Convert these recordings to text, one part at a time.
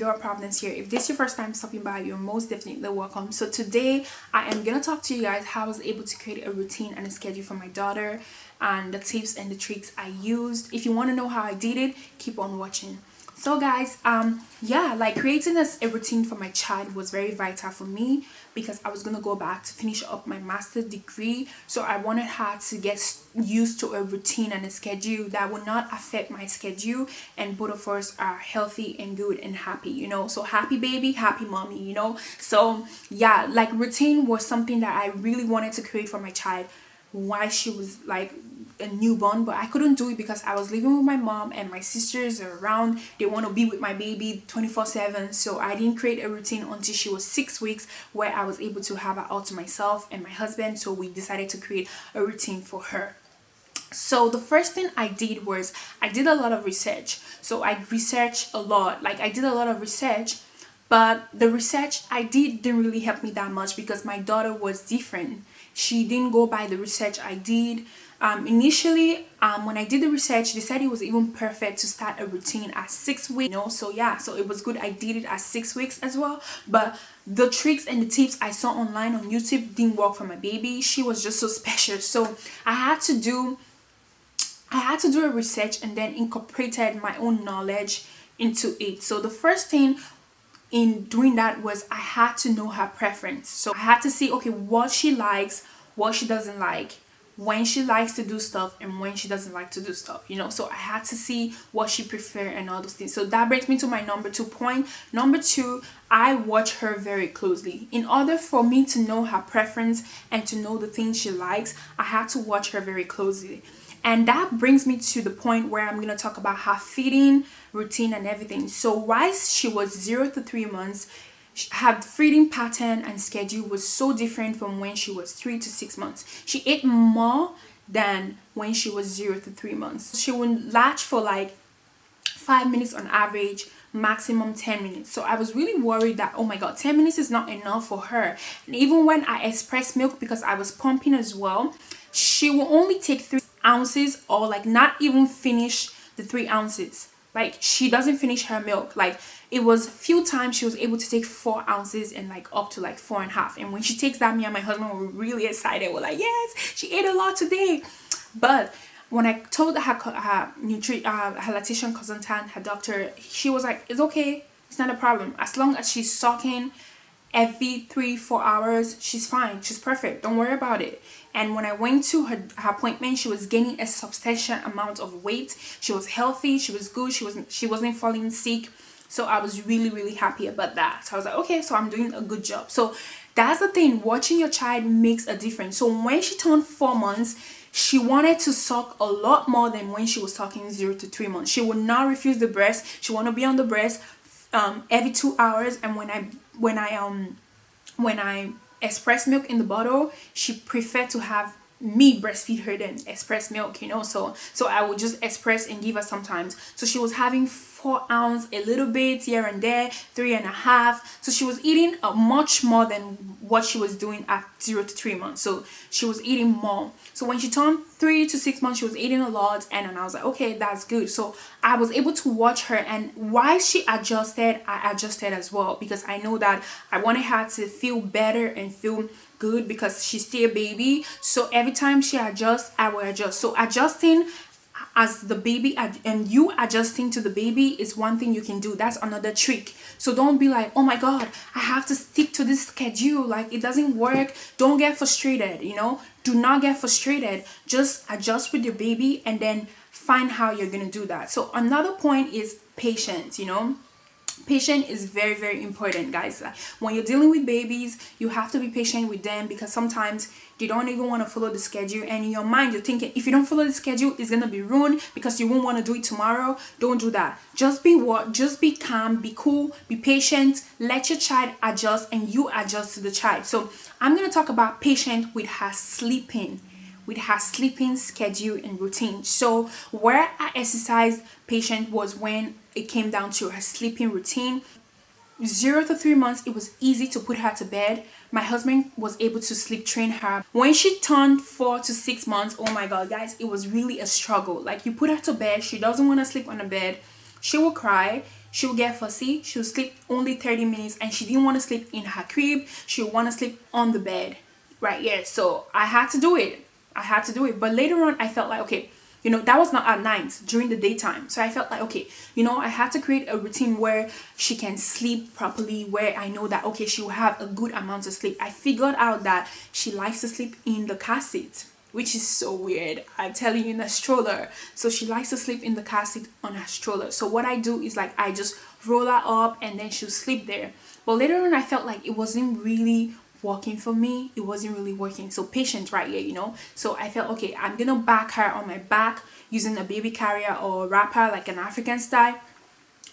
girl Providence here. If this is your first time stopping by, you're most definitely welcome. So today I am gonna talk to you guys how I was able to create a routine and a schedule for my daughter and the tips and the tricks I used. If you want to know how I did it, keep on watching. So guys, yeah, like creating a routine for my child was very vital for me because I was gonna go back to finish up my master's degree. So I wanted her to get used to a routine and a schedule that would not affect my schedule, and both of us are healthy and good and happy, you know. So happy baby, happy mommy, you know. So yeah, like routine was something that I really wanted to create for my child while she was like a newborn, but I couldn't do it because I was living with my mom and my sisters are around. They want to be with my baby 24/7, so I didn't create a routine until she was 6 weeks, where I was able to have her all to myself and my husband. So we decided to create a routine for her. So the first thing I did was I did a lot of research. So I researched a lot, like I did a lot of research, but the research I didn't really help me that much because my daughter was different. She didn't go by the research I did. Initially, when I did the research, they said it was even perfect to start a routine at 6 weeks, you know. So yeah, so it was good I did it at 6 weeks as well. But the tricks and the tips I saw online on YouTube didn't work for my baby. She was just so special. So I had to do a research and then incorporated my own knowledge into it. So the first thing in doing that was I had to know her preference. So I had to see, okay, what she likes, what she doesn't like, when she likes to do stuff and when she doesn't like to do stuff, you know. So I had to see what she prefer and all those things. So that brings me to my number 2 point. Number 2, I watch her very closely. In order for me to know her preference and to know the things she likes, I had to watch her very closely. And that brings me to the point where I'm going to talk about her feeding routine and everything. So while she was 0 to 3 months, her feeding pattern and schedule was so different from when she was 3 to 6 months. She ate more than when she was 0 to 3 months. She would latch for like 5 minutes on average, maximum 10 minutes. So I was really worried that, oh my god, 10 minutes is not enough for her. And even when I express milk, because I was pumping as well, she will only take 3 ounces, or like not even finish the 3 ounces. Like she doesn't finish her milk. Like it was a few times she was able to take 4 ounces and like up to like 4.5. And when she takes that, me and my husband were really excited. We're like, yes, she ate a lot today. But when I told her lactation consultant, her doctor, she was like, it's okay, it's not a problem. As long as she's sucking every 3-4 hours, she's fine, she's perfect, don't worry about it. And when I went to her appointment, she was gaining a substantial amount of weight. She was healthy, she was good, she wasn't falling sick. So I was really happy about that. So I was like, okay, so I'm doing a good job. So that's the thing, watching your child makes a difference. So when she turned 4 months, she wanted to suck a lot more than when she was sucking 0 to 3 months. She would not refuse the breast. She wanted to be on the breast every 2 hours. And when I express milk in the bottle, she preferred to have me breastfeed her than express milk, you know. So I would just express and give her sometimes. So she was having 4 ounces, a little bit here and there, 3.5. So she was eating much more than what she was doing at 0 to 3 months. So she was eating more. So when she turned 3 to 6 months, she was eating a lot, and I was like, okay, that's good. So I was able to watch her, and while she adjusted, I adjusted as well, because I know that I wanted her to feel better and feel good because she's still a baby. So every time she adjusts, I will adjust. So adjusting as the baby and you adjusting to the baby is one thing you can do. That's another trick. So don't be like, oh my god, I have to stick to this schedule, like it doesn't work. Don't get frustrated, you know. Do not get frustrated. Just adjust with your baby and then find how you're gonna do that. So another point is patience, you know. Patience is very important, guys. When you're dealing with babies, you have to be patient with them, because sometimes they don't even want to follow the schedule, and in your mind you're thinking, if you don't follow the schedule, it's gonna be ruined because you won't want to do it tomorrow. Don't do that. Just be calm, be cool, be patient, let your child adjust and you adjust to the child. So I'm gonna talk about patience with her sleeping schedule and routine. So where I exercised patience was when it came down to her sleeping routine. 0 to 3 months, it was easy to put her to bed. My husband was able to sleep train her. When she turned 4 to 6 months, oh my god, guys, it was really a struggle. Like, you put her to bed, she doesn't want to sleep on the bed, she will cry, she would get fussy. She would sleep only 30 minutes and she didn't want to sleep in her crib. She would want to sleep on the bed. Right, yeah. So I had to do it. But later on, I felt like, okay, that was not at night, during the daytime. So I felt like, okay, I had to create a routine where she can sleep properly, where I know that, okay, she will have a good amount of sleep. I figured out that she likes to sleep in the car seat, which is so weird. I'm telling you, in a stroller. So she likes to sleep in the car seat on her stroller. So what I do is like, I just roll her up and then she'll sleep there. But later on, I felt like it wasn't really working for me. It wasn't really working. So patience right here. So I felt, okay, I'm gonna back her on my back using a baby carrier or wrapper, like an African style.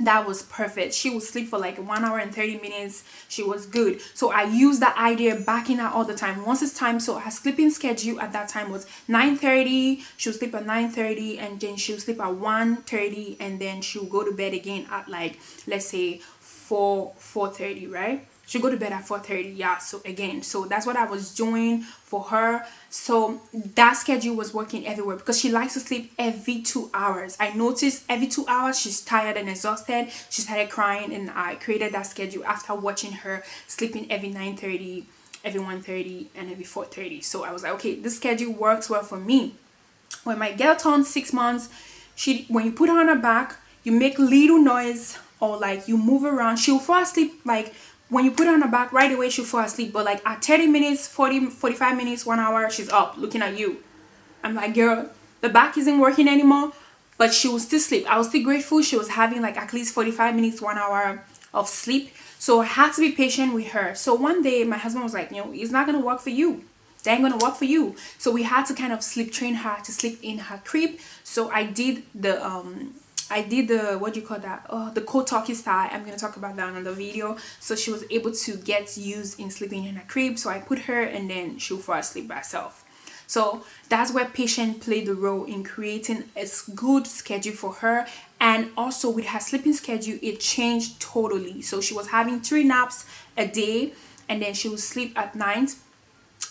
That was perfect. She would sleep for like 1 hour and 30 minutes. She was good. So I used that idea, backing her all the time. Once it's time, so her sleeping schedule at that time was 9:30. She'll sleep at 9:30 and then she'll sleep at 1:30 and then she'll go to bed again at like, let's say 4:30, right? She'll go to bed at 4:30. Yeah, so again, so that's what I was doing for her. So that schedule was working everywhere because she likes to sleep every 2 hours. I noticed every 2 hours she's tired and exhausted. She started crying, and I created that schedule after watching her sleeping every 9:30, every 1:30, and every 4:30. So I was like, okay, this schedule works well for me. When my girl turned 6 months, when you put her on her back, you make little noise or like you move around, she'll fall asleep. Like when you put her on her back, right away she'll fall asleep. But like at 30 minutes, 45 minutes, 1 hour, she's up looking at you. I'm like, girl, the back isn't working anymore. But she will still sleep. I was still grateful she was having like at least 45 minutes, 1 hour of sleep. So I had to be patient with her. So one day my husband was like, it's not going to work for you. They ain't gonna work for you. So we had to kind of sleep train her to sleep in her crib. So I did the what do you call that, the cold turkey style. I'm gonna talk about that in the video. So she was able to get used in sleeping in her crib. So I put her and then she'll fall asleep by herself. So that's where patience played the role in creating a good schedule for her. And also with her sleeping schedule, it changed totally. So she was having 3 naps a day and then she would sleep at night.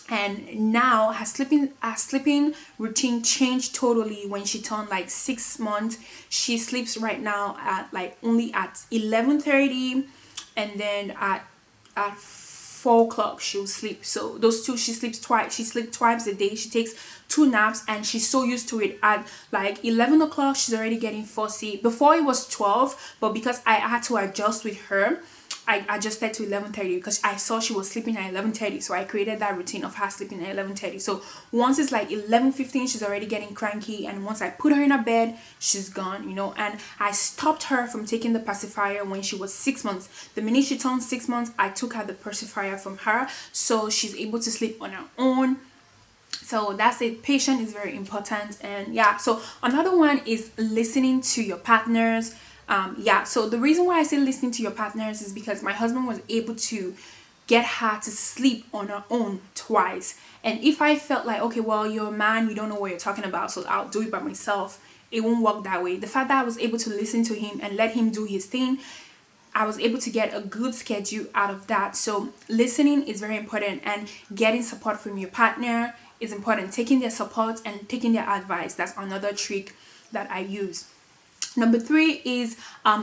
And now her sleeping routine changed totally when she turned like 6 months. She sleeps right now at like only at 11:30, and then at 4 o'clock she'll sleep. So those two, she sleeps twice a day. She takes 2 naps and she's so used to it. At like 11 o'clock she's already getting fussy. Before it was 12, but because I had to adjust with her, I adjusted to 11:30 because I saw she was sleeping at 11:30. So I created that routine of her sleeping at 11:30. So once it's like 11:15, she's already getting cranky. And once I put her in her bed, she's gone, And I stopped her from taking the pacifier when she was 6 months. The minute she turned 6 months, I took her the pacifier from her. So she's able to sleep on her own. So that's it. Patience is very important. And yeah, so another one is listening to your partners. So the reason why I say listening to your partners is because my husband was able to get her to sleep on her own twice. And if I felt like, okay, well, you're a man, you don't know what you're talking about, so I'll do it by myself, it won't work that way. The fact that I was able to listen to him and let him do his thing, I was able to get a good schedule out of that. So listening is very important, and getting support from your partner is important. Taking their support and taking their advice, that's another trick that I use. Number 3 is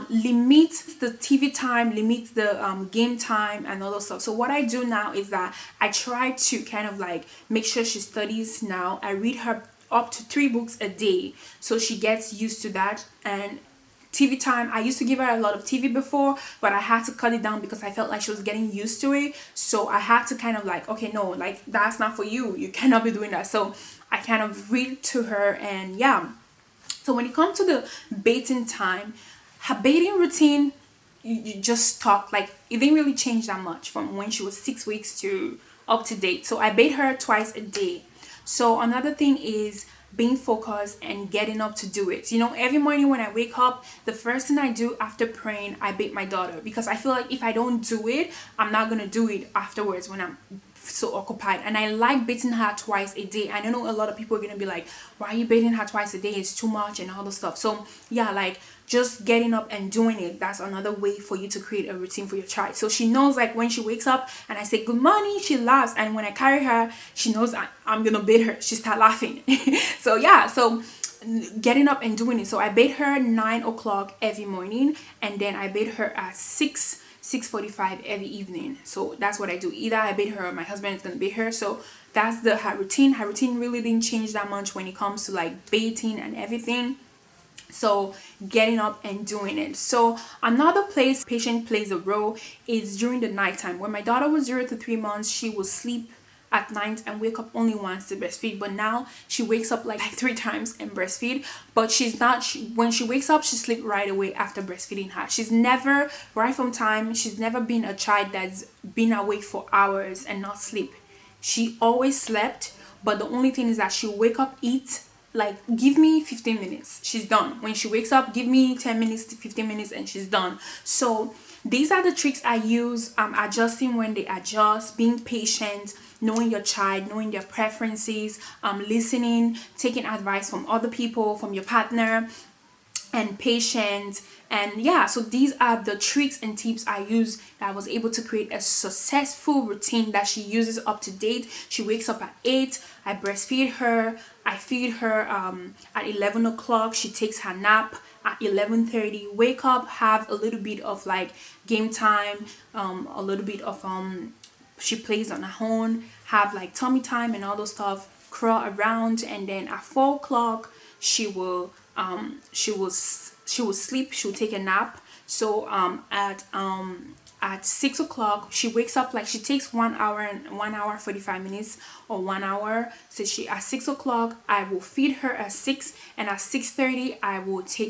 limit the TV time, limit the game time and all those stuff. So what I do now is that I try to kind of like make sure she studies now. I read her up to 3 books a day, so she gets used to that. And TV time, I used to give her a lot of TV before, but I had to cut it down because I felt like she was getting used to it. So I had to kind of like, okay, no, like that's not for you. You cannot be doing that. So I kind of read to her, and yeah. So when it comes to the bathing time, her bathing routine, you just talk, like it didn't really change that much from when she was 6 weeks to up to date. So I bathe her twice a day. So another thing is being focused and getting up to do it. Every morning when I wake up, the first thing I do after praying, I bathe my daughter, because I feel like if I don't do it, I'm not gonna do it afterwards when I'm so occupied. And I like bathing her twice a day. I know a lot of people are gonna be like, why are you bathing her twice a day? It's too much and all the stuff. So yeah, like just getting up and doing it, that's another way for you to create a routine for your child. So she knows, like when she wakes up and I say good morning, she laughs, and when I carry her, she knows I'm gonna bathe her, she start laughing. So yeah, so getting up and doing it. So I bathe her 9 o'clock every morning, and then I bathe her at 6:45 every evening. So that's what I do. Either I bathe her or my husband is gonna bathe her. So that's her routine. Her routine really didn't change that much when it comes to like bathing and everything. So getting up and doing it. So another place patient plays a role is during the nighttime. When my daughter was 0 to 3 months, she would sleep at night and wake up only once to breastfeed, but now she wakes up like 3 times and breastfeed. But she's not, when she wakes up, she sleeps right away after breastfeeding her. She's never, right from time, she's never been a child that's been awake for hours and not sleep. She always slept, but the only thing is that she'll wake up, eat, like give me 15 minutes, she's done. When she wakes up, give me 10 minutes to 15 minutes and she's done. So these are the tricks I use. Adjusting when they adjust, being patient, knowing your child, knowing their preferences, listening, taking advice from other people, from your partner, and patient. And yeah, so these are the tricks and tips I use that I was able to create a successful routine that she uses up to date. She wakes up at 8, I breastfeed her, I feed her at 11 o'clock, she takes her nap at 11:30, wake up, have a little bit of like game time, a little bit of she plays on her own, have like tummy time and all those stuff, crawl around, and then at 4 o'clock she will sleep, she'll take a nap. So at 6 o'clock she wakes up, like she takes 1 hour and 1 hour 45 minutes or 1 hour. So she, at 6 o'clock I will feed her at 6, and at 6:30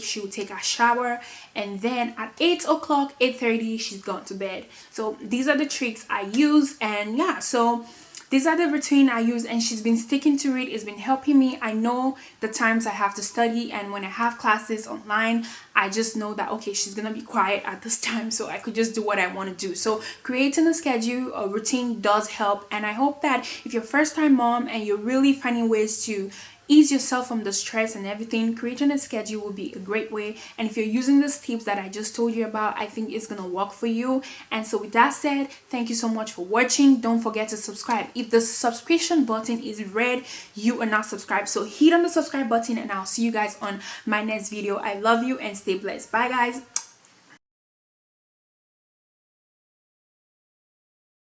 she will take a shower, and then at 8 o'clock 8:30 she's gone to bed. So these are the tricks I use, and yeah, so these are the routine I use, and she's been sticking to it. It's been helping me. I know the times I have to study, and when I have classes online, I just know that okay, she's gonna be quiet at this time, so I could just do what I want to do. So creating a schedule, a routine does help, and I hope that if you're first time mom and you're really finding ways to ease yourself from the stress and everything, creating a schedule will be a great way. And if you're using these tips that I just told you about, I think it's gonna work for you. And so with that said, thank you so much for watching. Don't forget to subscribe. If the subscription button is red, you are not subscribed, so hit on the subscribe button, and I'll see you guys on my next video. I love you and stay blessed. Bye guys.